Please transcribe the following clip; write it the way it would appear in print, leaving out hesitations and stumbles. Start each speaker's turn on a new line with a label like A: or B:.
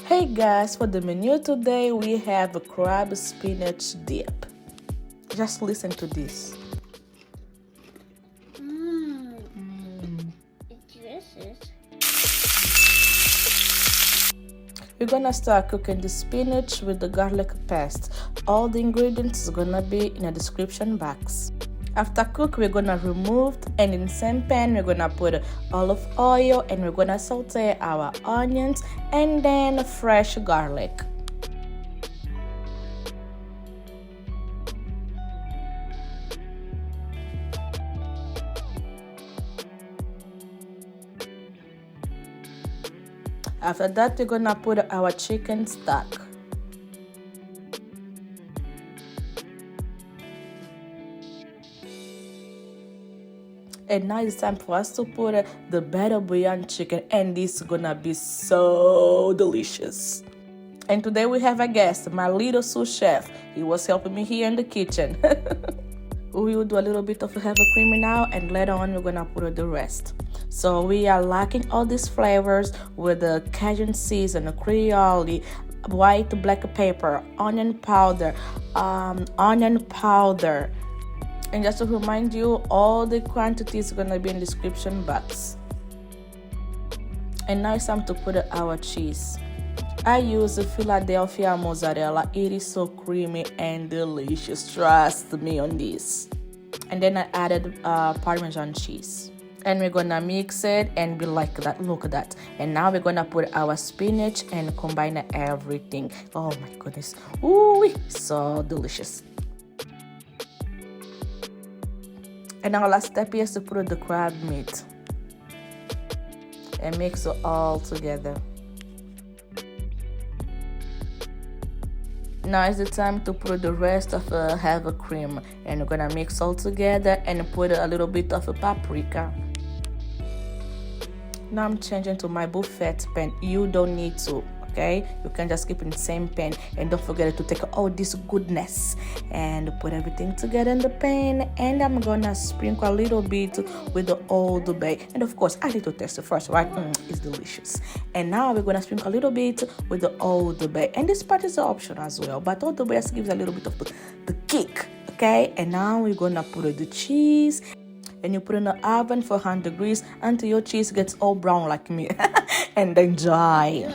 A: Hey guys, for the menu today we have a crab spinach dip. Just listen to this.
B: It's delicious.
A: We're gonna start cooking the spinach with the garlic paste. All the ingredients is gonna be in the description box. After cook, we're gonna remove, and in the same pan we're gonna put olive oil and we're gonna saute our onions and then fresh garlic. After that, we're gonna put our chicken stock. And now it's time for us to put the better bouillon chicken, and this is gonna be so delicious. And today we have a guest, my little sous chef. He was helping me here in the kitchen. We will do a little bit of heavy creamy now, and later on we're gonna put the rest. So we are lacking all these flavors with the Cajun season, the creole, white black pepper, onion powder. And just to remind you, all the quantities are gonna be in the description box. And now it's time to put our cheese. I use Philadelphia mozzarella. It is so creamy and delicious. Trust me on this. And then I added parmesan cheese. And we're gonna mix it and be like that. Look at that. And now we're gonna put our spinach and combine everything. Oh my goodness. Ooh, so delicious. And our last step is to put the crab meat and mix it all together. Now is the time to put the rest of heavy cream, and we're gonna mix all together and put a little bit of paprika. Now I'm changing to my buffet pan. You don't need to, okay? You can just keep in the same pan, and don't forget to take all this goodness and put everything together in the pan. And I'm gonna sprinkle a little bit with the Old Bay, and of course I need to taste it first, right? It's delicious. And now we're gonna sprinkle a little bit with the Old Bay, and this part is an option as well, but Old Bay gives a little bit of the kick, okay? And now we're gonna put the cheese, and you put in the oven for 100 degrees until your cheese gets all brown like me. And enjoy.